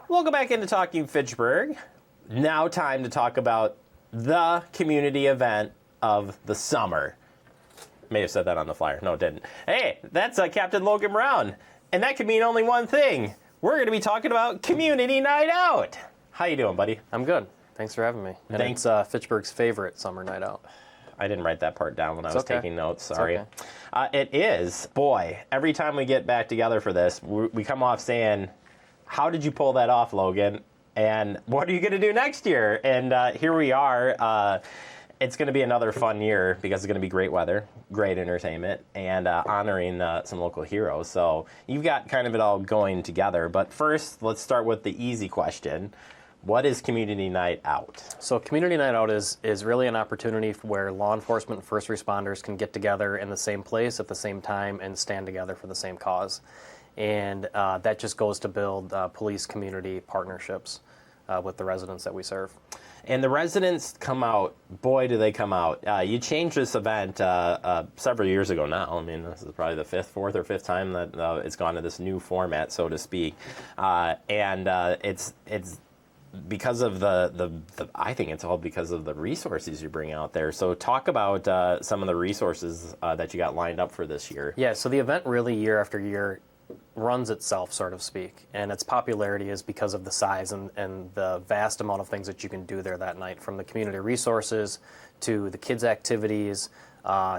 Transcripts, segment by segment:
Welcome back into Talking Fitchburg. Now time to talk about the community event of the summer. May have said that on the flyer. No, it didn't. Hey, that's Captain Logan Brown. And that could mean only one thing. We're going to be talking about Community Night Out. How you doing, buddy? I'm good. Thanks for having me. And Thanks. It's Fitchburg's favorite summer night out. I didn't write that part down when I was taking notes. Sorry. Okay. It is. Boy, every time we get back together for this, we come off saying, how did you pull that off, Logan? And what are you going to do next year? And here we are. It's going to be another fun year because it's going to be great weather, great entertainment, and honoring some local heroes. So you've got kind of it all going together. But first, let's start with the easy question. What is Community Night Out? So Community Night Out is really an opportunity where law enforcement and first responders can get together in the same place at the same time and stand together for the same cause. And that just goes to build police-community partnerships with the residents that we serve. And the residents come out, boy, do they come out. You changed this event several years ago now. I mean, this is probably the fourth or fifth time that it's gone to this new format, so to speak. And it's because of the I think it's all because of the resources you bring out there. So talk about some of the resources that you got lined up for this year. Yeah, so the event really year after year runs itself, so to speak, and its popularity is because of the size and the vast amount of things that you can do there that night, from the community resources to the kids' activities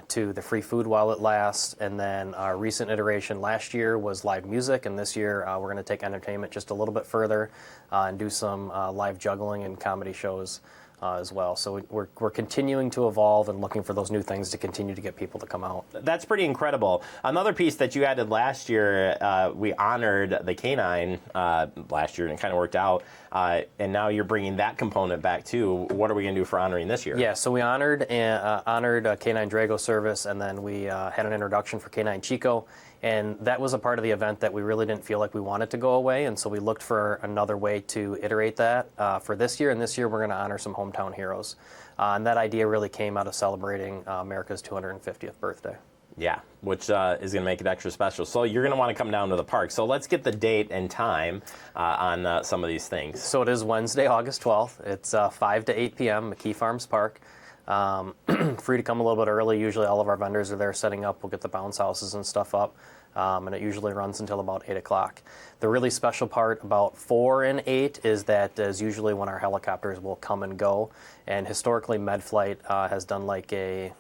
to the free food while it lasts. And then our recent iteration last year was live music, and this year we're going to take entertainment just a little bit further and do some live juggling and comedy shows as well. So we're continuing to evolve and looking for those new things to continue to get people to come out. That's pretty incredible. Another piece that you added last year, we honored the canine last year, and it kind of worked out. And now you're bringing that component back too. What are we going to do for honoring this year? Yeah, so we honored Canine Drago Service, and then we had an introduction for Canine Chico. And that was a part of the event that we really didn't feel like we wanted to go away, and so we looked for another way to iterate that for this year. And this year we're going to honor some hometown heroes. And that idea really came out of celebrating America's 250th birthday. Yeah, which is going to make it extra special. So you're going to want to come down to the park. So let's get the date and time on some of these things. So it is Wednesday, August 12th. It's 5 to 8 p.m., McKee Farms Park. Free to come a little bit early. Usually all of our vendors are there setting up. We'll get the bounce houses and stuff up, and it usually runs until about 8 o'clock. The really special part about 4 and 8 is that is usually when our helicopters will come and go, and historically MedFlight has done like a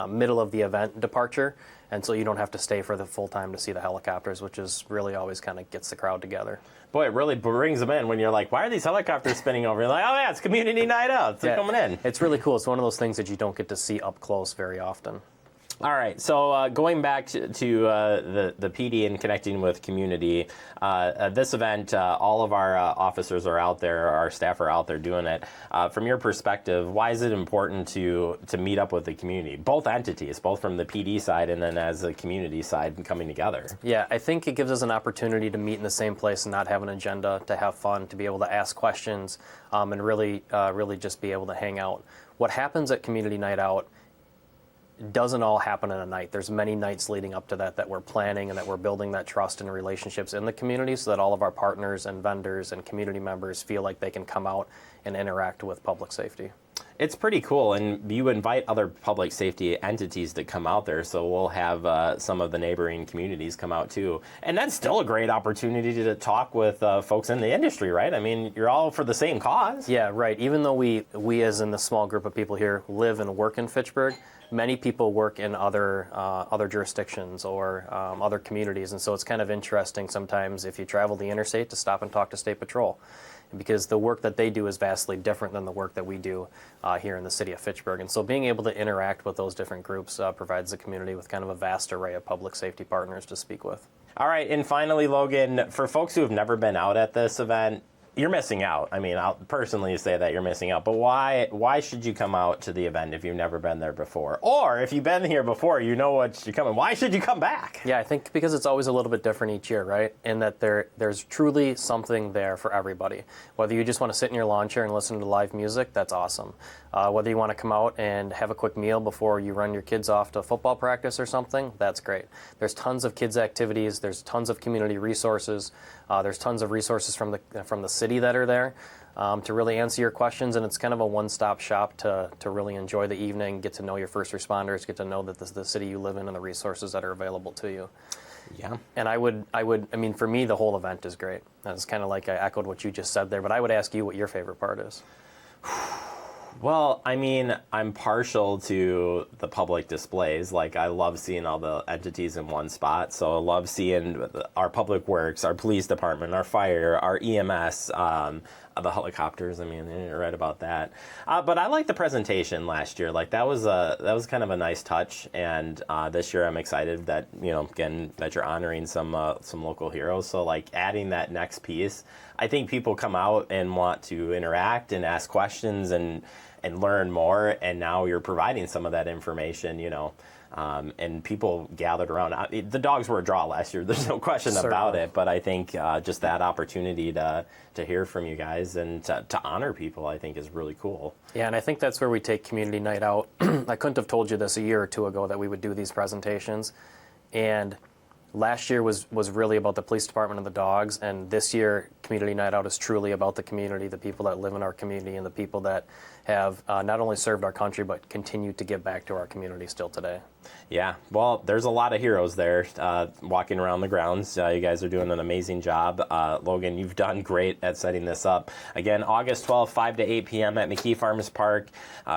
middle of the event departure, and so you don't have to stay for the full time to see the helicopters, which is really always kind of gets the crowd together. Boy, it really brings them in when you're like, why are these helicopters spinning over? You're like, oh yeah, it's Community Night Out. They're coming in. It's really cool. It's one of those things that you don't get to see up close very often. All right, so going back to the PD and connecting with community, this event, all of our officers are out there, our staff are out there doing it. From your perspective, why is it important to meet up with the community, both entities, both from the PD side and then as the community side coming together? Yeah, I think it gives us an opportunity to meet in the same place and not have an agenda, to have fun, to be able to ask questions, and really just be able to hang out. What happens at Community Night Out doesn't all happen in a night. There's many nights leading up to that we're planning and that we're building that trust and relationships in the community so that all of our partners and vendors and community members feel like they can come out and interact with public safety. It's pretty cool, and you invite other public safety entities to come out there, so we'll have some of the neighboring communities come out too. And that's still a great opportunity to talk with folks in the industry, right? I mean, you're all for the same cause. Yeah, right. Even though we as in the small group of people here live and work in Fitchburg, many people work in other jurisdictions or other communities, and so it's kind of interesting sometimes if you travel the interstate to stop and talk to State Patrol, because the work that they do is vastly different than the work that we do here in the city of Fitchburg. And so being able to interact with those different groups provides the community with kind of a vast array of public safety partners to speak with. All right, and finally, Logan, for folks who have never been out at this event, you're missing out. I mean, I'll personally say that you're missing out. But why should you come out to the event if you've never been there before? Or if you've been here before, you know what you're coming. Why should you come back? Yeah, I think because it's always a little bit different each year, right? And that there's truly something there for everybody. Whether you just want to sit in your lawn chair and listen to live music, that's awesome. Whether you want to come out and have a quick meal before you run your kids off to football practice or something, that's great. There's tons of kids' activities. There's tons of community resources. There's tons of resources from the city that are there to really answer your questions, and it's kind of a one-stop shop to really enjoy the evening, get to know your first responders, get to know that this is the city you live in and the resources that are available to you. Yeah. And I mean, for me, the whole event is great. That's kind of like I echoed what you just said there, but I would ask you what your favorite part is. Well, I mean, I'm partial to the public displays. Like, I love seeing all the entities in one spot. So I love seeing our public works, our police department, our fire, our EMS, the helicopters. I mean, you're right about that. But I like the presentation last year. Like, that was kind of a nice touch. And this year, I'm excited that, again, that you're honoring some local heroes. So, like, adding that next piece, I think people come out and want to interact and ask questions and learn more, and now you're providing some of that information, and people gathered around. The dogs were a draw last year, there's no question about it, but I think just that opportunity to hear from you guys and to honor people, I think is really cool. Yeah, and I think that's where we take community night out. I couldn't have told you this a year or two ago that we would do these presentations, and last year was really about the police department and the dogs, and this year community night out is truly about the community, the people that live in our community, and the people that have not only served our country but continue to give back to our community still today. Yeah, well, there's a lot of heroes there walking around the grounds. You guys are doing an amazing job. Logan, you've done great at setting this up. Again, August 12th, 5 to 8 p.m. at McKee Farms Park.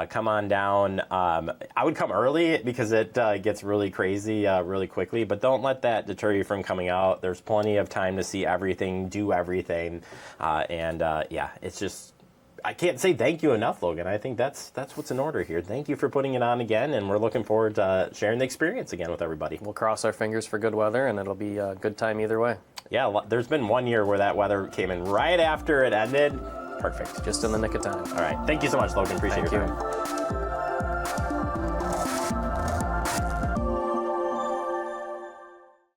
Come on down. I would come early because it gets really crazy really quickly, but don't let that deter you from coming out. There's plenty of time to see everything, do everything, yeah, it's just, I can't say thank you enough, Logan. I think that's what's in order here. Thank you for putting it on again, and we're looking forward to sharing the experience again with everybody. We'll cross our fingers for good weather, and it'll be a good time either way. Yeah, there's been one year where that weather came in right after it ended. Perfect. Just in the nick of time. All right. Thank you so much, Logan. Appreciate your time. Thank you.